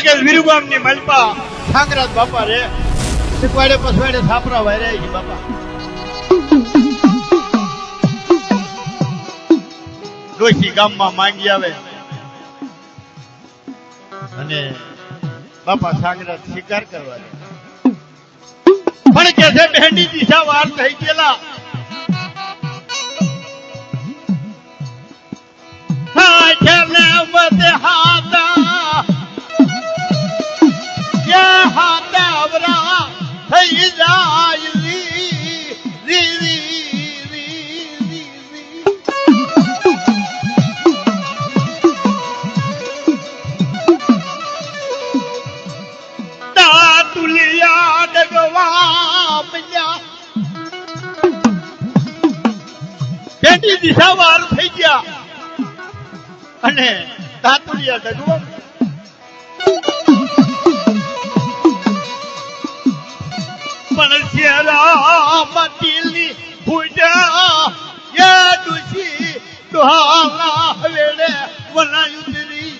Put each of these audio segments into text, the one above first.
કે વીરગામ ની મલપા ઠાકરાજ બાપા રે શીખવાડે પસવાડે છાપરા વાયરા છે બાપા. ડોશી ગામમાં માંગી આવે અને બાપા ઠાકરાજ શિકાર કરવા પણ કે છે ભેંડી દિશા વાર થઈ ગયેલા. દિશા વાર થઈ ગયા અને તાતુલિયા ડગવા પણ શેરા મટીલી ભૂજા યા દુશી દોહાલા વેડે વનાયુતરી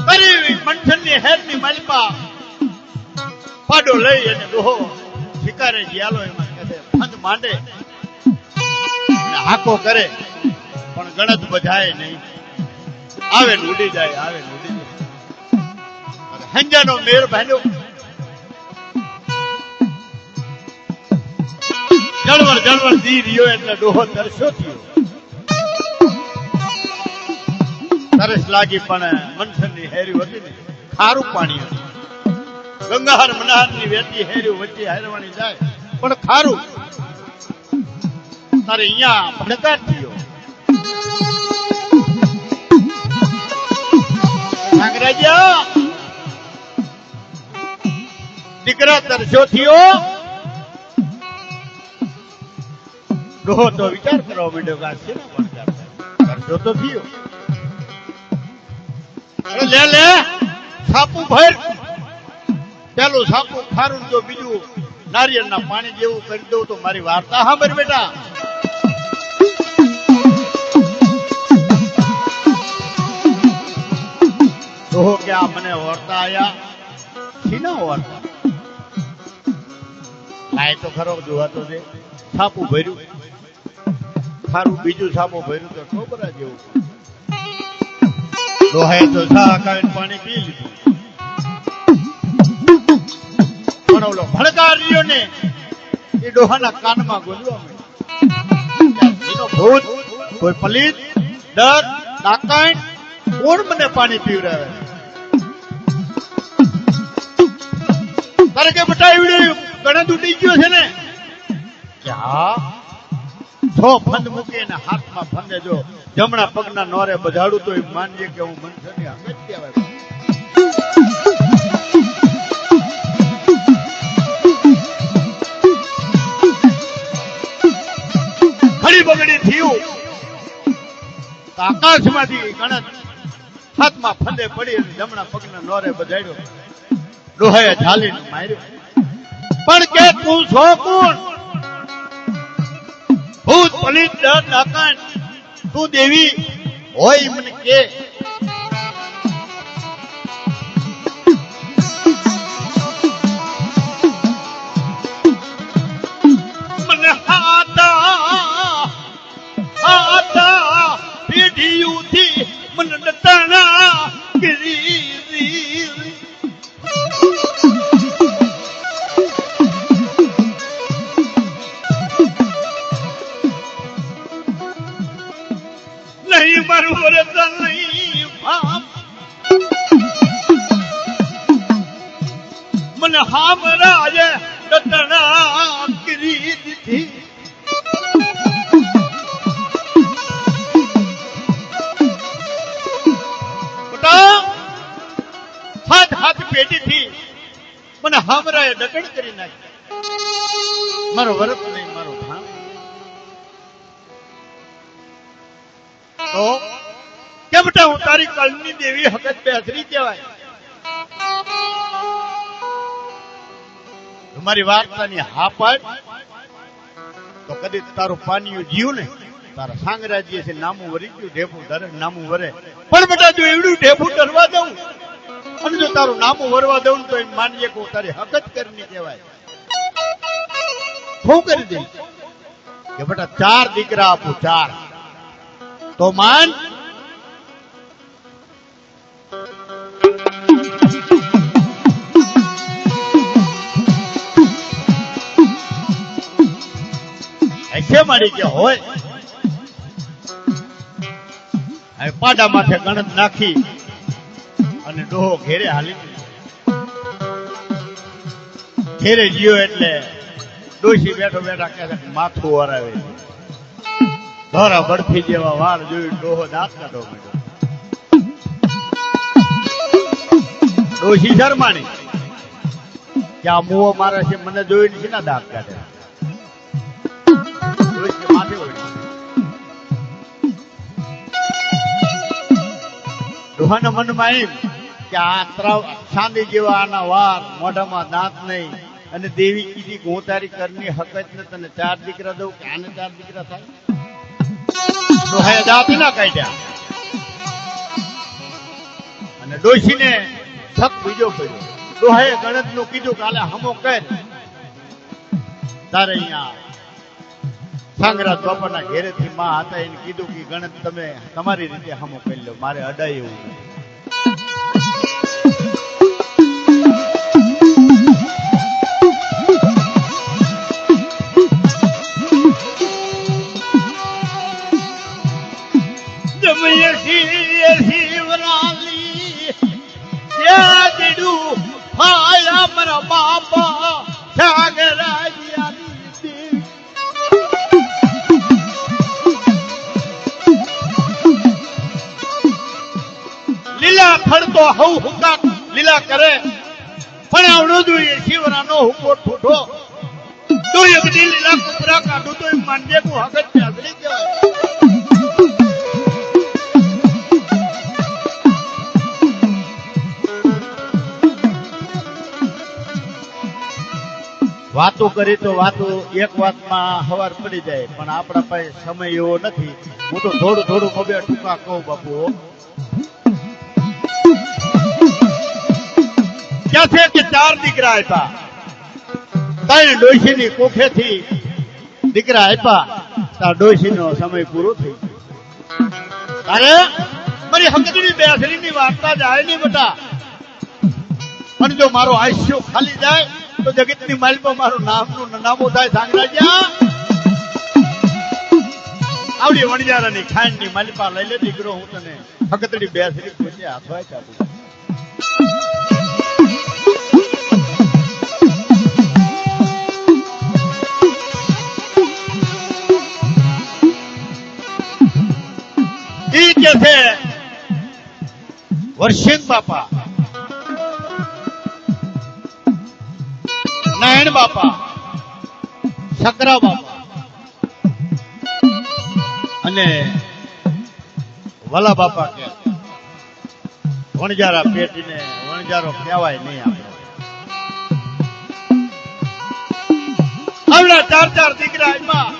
કરી મંથનની હેરની માલિપા પાડો લઈ અને ડોહો શિકારે જ્યાલો એમાં કહે ફંદ માંડે હાકો કરે પણ ગણત બજાય નહીં. આવે ને ઉડી જાય, આવે ને ઉડી જાય. હંજાનો મેર ભાંડ્યો જળવર જળવર દી રહ્યો એટલે ડોહો તરસ્યો થયો. તરસ લાગી પણ મનસરની હેરી હતી ને ખારું પાણી હતું. ગંગાહર મનહાર ની વેતી હેરી વચ્ચે હારવાની જાય પણ ખારું. તારે અહીંયા ભડકાર થયો. નાગરાજા દીકરા તરસ્યો થયો. ડોહો તો વિચાર કરવા માંડ્યો કે આ શેના પડકાર તરસ્યો તો થયો. લે લે છાપું ભર. પેલું છાપું ખારું જો બીજું નારિયેળના પાણી જેવું કરી દઉં તો મારી વાર્તા સાંભળ બેટા. ડોહો કે આ મને ઓરતા આયા શીના ઓરતા લાય તો ખરો જોવા તો દે. છાપું ભર્યું ખારું બીજું છાપું ભર્યું તો છોકરા જેવું. ડોહાએ તો છા કાઢીને પાણી પી લીધું. પણ ઓલો ભડકાર રહ્યો ને એ ડોહાના કાનમાં ગોંજવા માંડ્યો. ભૂત કોઈ પલિત ડર ડાકાઈ કોણ મને પાણી પીવડાવે? તારે કે બટા ગણત ઉડી ગયો છે ને કે હા. છો ફંદ મૂકીને હાથમાં ફંદે જો જમણા પગના નોરે બજાડું તો એ માનજે કે હું મનસની આગળ કહેવાય. ખડી બગડી થયું આકાશમાંથી ગણત હાથમાં ફંદે પડી અને જમણા પગના નોરે બજાડ્યો. ડોહાએ ઝાલીને માર્યો. પણ કે તું છો કોણ? ભૂત પલિત ડર ડાકાણ તું દેવી હોય મને કે. મને હાતા પેઢીઓથી મને ડટાણા કરી નહીં મારું વરતા નહીં ભામ. મને હામરાજે ડટણા કરી દીધી. હાથ હાથ પેટીથી મને હામરાએ ડટણ કરી નાખી. મારો વરત નહીં મારો ભામ. તો કે બેટા હું તારી કળની દેવી હકત બેસરી કહેવાય. મારી વાર્તાની હા પાડ તો કદી તારું પાણીયું જીવ ને તારા સાંગરાજ્ય છે નામું વરી ગયું, ઢેફું ધરે નામું વરે. પણ બેટા જો એવડું ઢેફું ધરવા દઉં અને જો તારું નામું વરવા દઉં તો એમ માનીએ કે તારી હકત કરની કહેવાય. શું કરી દઈશ કે બેટા 4 દીકરા આપું, 4 તો માન. ऐसे मारी કે હોય હવે પાડા માથે ગણત નાખી અને ડોહો ઘેરે હાલી ઘેરે ગયો એટલે ડોશી બેઠો બેઠા કે માથું વરાવે, ધોરા બરફી જેવા વાળ જોઈ ડોહો દાંત કાઢો માંડ્યો. ડોશી શરમાણી કે આ મુવો મારે છે, મને જોઈને છે ના દાંત કાઢે. માથે ડોહાના મનમાં એમ કે આ ચાંદી જેવા આના વાર, મોઢામાં દાંત નહીં, અને દેવી કીધી કે હું તારી કરની હકત ને તને 4 દીકરા દઉં કે આને 4 દીકરા થાય. ડોહાએ દાંત ના કાઢ્યા અને ડોશીને થક બીજો પડ્યો. ડોહાએ ગણત નું કીધું કે આલે હમો કર, તારે અહીંયા સાંગરાજ બાપાના ઘેરેથી માં હતા એને કીધું કે ગણત તમે તમારી રીતે હમો કરી લો, મારે અડાય એવું નથી. મારા બાપા સાંગરાજ લીલા ફળતો હવ હુકા લીલા કરે પણ આવડો જોઈએ શિવરા નો હુકો ઠૂઠો તો એક દી લીલા કપરા કાઢું તો એમ માનજે કો હગત ચાદરી કહેવાય. વાતો કરી તો વાતો એક વાતમાં હવાર પડી જાય, પણ આપણા પાસે સમય એવો નથી. હું તો થોડું થોડું ખબર ટૂંકા કહું બાપુ. ક્યાં છે કે 4 દીકરા આપ્યા, 3 ડોશીની કોખેથી દીકરા આપ્યા, તાર ડોશીનો સમય પૂરો થઈ ગયો. તારે મારી હકદીની બેસરીની વાર્તા જાય નહીં બેટા, પણ જો મારો આયુષ્ય ખાલી જાય તો જગતની માલિકમાં મારું નામનું નામો થાય. સાંગરાજ્યા આવડી વણજારાની ખાંડની માલિપા લઈ લે દીકરો, હું તને હકતડી બેસરી પૂછે હાથવાય ચાલુ. ઈ કે છે વર્ષિંગ બાપા, નારાયણ બાપા, શકરા બાપા અને વલા બાપા કે વણજારા પેટીને વણજારો કહેવાય નહીં. આપણે આવડા 4 દીકરા એમાં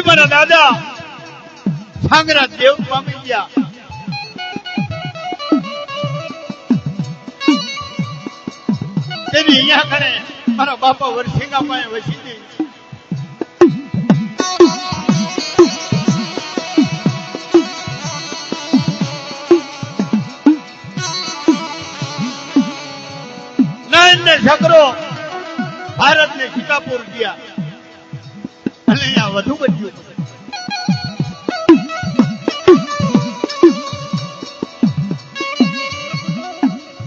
મારા દાદા સાંગરાજ દેવ પામી ગયા. તેની અહીંયા કરે મારા બાપા વર્ષિંગા પાસે વસી ગઈ. નાઈન ને છકરો ભારત ને સિંગાપુર ગયા અને અહીંયા વધુ બચ્યું.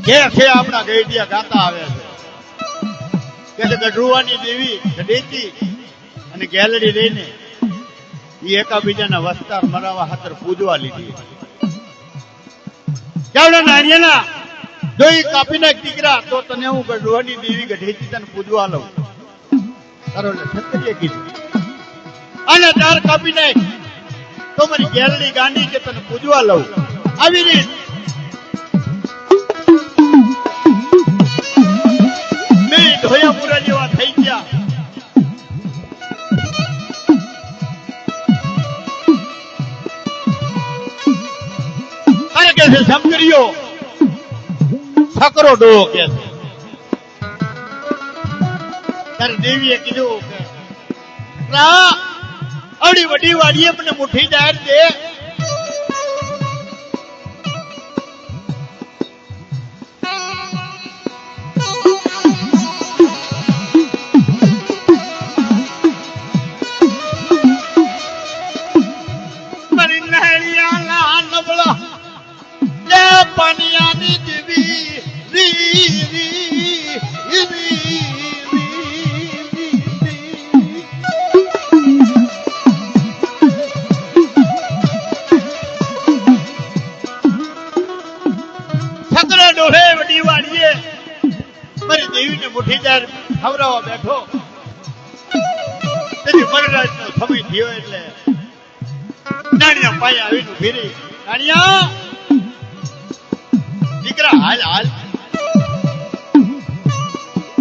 કે છે આપણા ગઈડિયા ગાતા આવે છે કે ગઢરુવાની દેવી ગઢેચી અને ગેલરી લઈને એ એકાબીજાના વસ્તાર મરાવા ખાતર પૂજવા લીધી. કેવડા નારિયેલા જો એ કાપી નાખ દીકરા તો તને હું ગઢરુવાની દેવી ગઢેચી તને પૂજવા લઉં. તારો ક્ષત્રિય કીધું અને તાર કાપી નાખ તો મારી ગેરડી ગાંડી કે તને પૂજવા લઉં આવી રીત મેં ધોયા પૂરા જેવા થઈ ગયા કે છે સમકરીયો છકરો ડોહો કે છે તારી દેવીએ કીધું કે આવડી વડી વાડીએ મને મુઠ્ઠી દાર દે પાનિયાની દેવી રી રી રી છકરા ડોહે વડી વાડીએ મારી દેવીને મુઠ્ઠીદાર ખવડાવવા બેઠો તેથી મરરાજનો સમય થયો એટલે નાણિયા પાયે આવીને ઉભી રહી નાણિયા દીકરા હાલ હાલ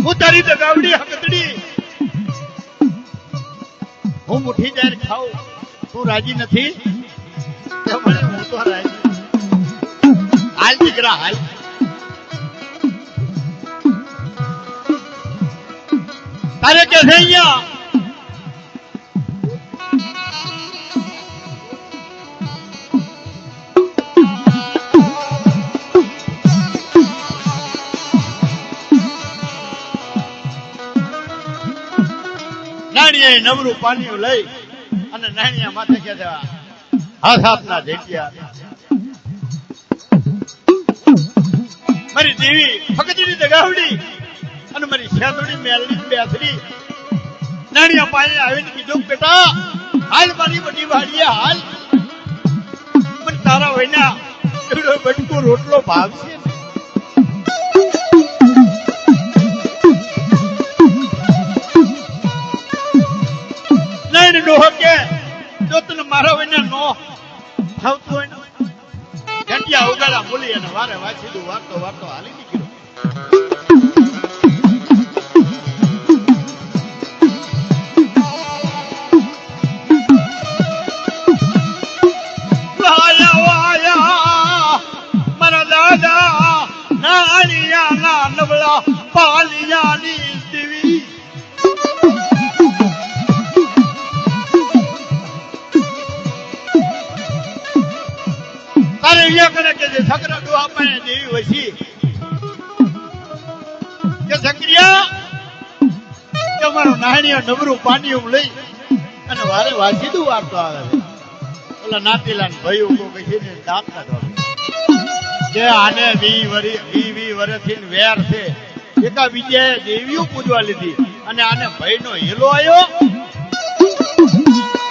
હું તારી દગાવડી હકતડી હું મુઠ્ઠી જાહેર ખાઉં તું રાજી નથી હું તો રાજી હાલ દીકરા હાલ તારે કે છે અહીંયા નાણિયા નવરું પાણી લઈ અને નાણિયા માથે કે હાથ હાથના જેટિયા મારી દેવી ફકતીની દગાવડી અને મારી શેતોડી મેલડી બેસડી નાણિયા પાયે આવીને કીધું બેટા હાલ મારી બધી વાડીએ હાલ પણ તારા વૈના એવડો બટકો રોટલો ભાવશે ડોહો કે જો તને મારા વિના નો આવતું હોય ને ઘંટિયા ઉગાડા બોલી અને વારે વાંચી વાર્તો વાર્તો હાલી નીકળ્યો મારા દાદા નાણિયા ના નબળા પાલિયાની દેવી છકરા ડોહા પાસે દેવી વસી કે છકરિયા કે મારો નાણિયા નબરું પાણી લઈ અને વારે વાસીદું વાર્તો આવે છે ઓલા નાતીલા ભાઈ ઉભો કહી ને દાંત ના ધોવે કે આને 20 વર્ષથી વેર છે એકા બીજાએ દેવીઓ પૂજવા લીધી અને આને ભાઈનો હેલો આવ્યો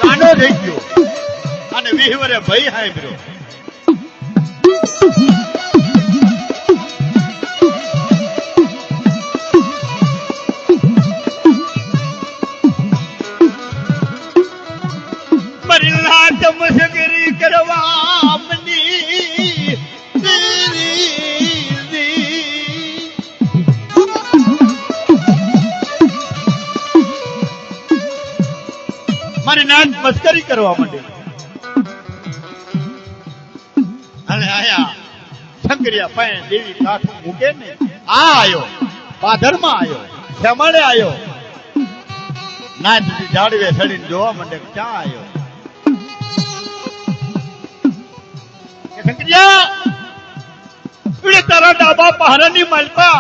કાંડો થઈ ગયો અને 20 વર્ષે ભાઈ હાંભળ્યો મસગરી કરવા મની મારી નાન મસ્કરી કરવા માંડે અને આયા શંકરિયા પાસે દેવી કાઠું મૂકે ને આ આયો પાધરમાં આયો શ્યામાળે આયો નાચ જાડવે ચડીને જોવા માંડે ક્યાં આયો શંકરિયા તારા ડાબા પહારાની માલપા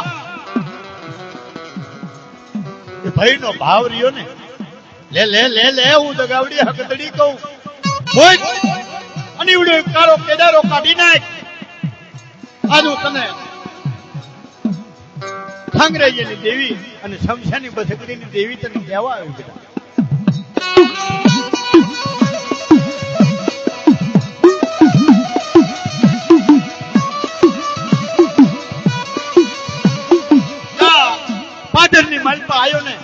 ભાઈ નો ભાવ રહ્યો ને લે લે લે લે હું દગાવડી હકતડી કહું અને એવડો કાળો કેદારો કાઢી નાખ આજુ તને ખાંગરેજીની દેવી અને શમશાની બસકડીની દેવી તને કહેવા આવી બેટા પાદરની માલપા આવ્યો ને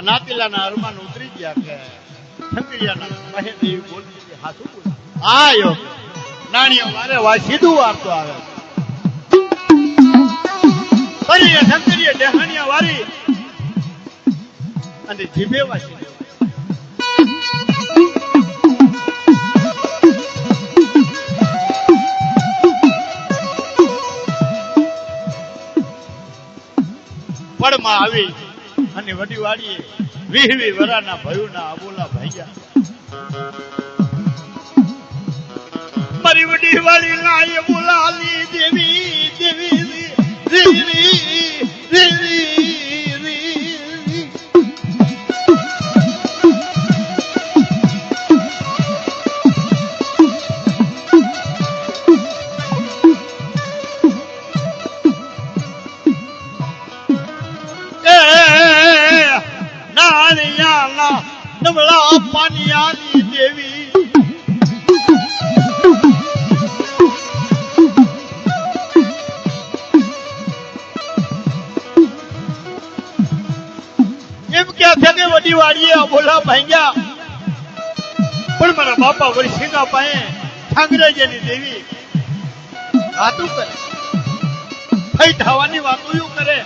નાતીલાના અરમાન ઉતરી ગયા કે શંકરિયાના મહે દેવી બોલતી હતી, હા શું બોલ આ યોગ નાણીઓ મારે વા સીધું વાર્તો આવે ફરી શંકરીએ ડહાણિયા વારી અને જીભે વાસી પડમાં આવી અને વડી વાડીએ 20 વરાના ભયુના અબોલા ભાગ્યા મારી વડી વાડી લાય બોલાલી દેવી દેવી દેવી દેવી નમળા પાનિયાની દેવી એમ ક્યાં છે કે વડી વાડીએ અબોલા ભાંગ્યા પણ મારા બાપા વરસિંગા પાસે ઠાંગરેજીની દેવી વાતું કરે થઈ થવાની વાતું કરે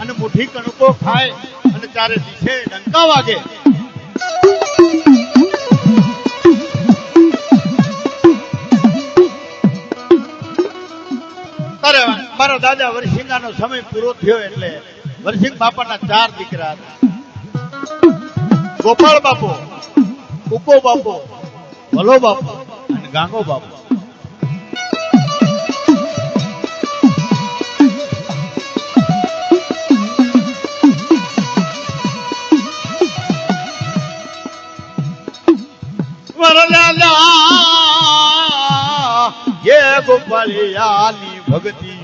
અને મુઠ્ઠી કણકો ખાય અને ચારે દિશે ડંકા વાગે મારા દાદા વરસિંગાનો સમય પૂરો થયો એટલે વરસિંગ બાપાના 4 દીકરા હતા ગોપાળ બાપો, ઉકો બાપો, ભલો બાપો અને ગાંગો બાપો. વરલાલા ये गोपालियानी भक्ति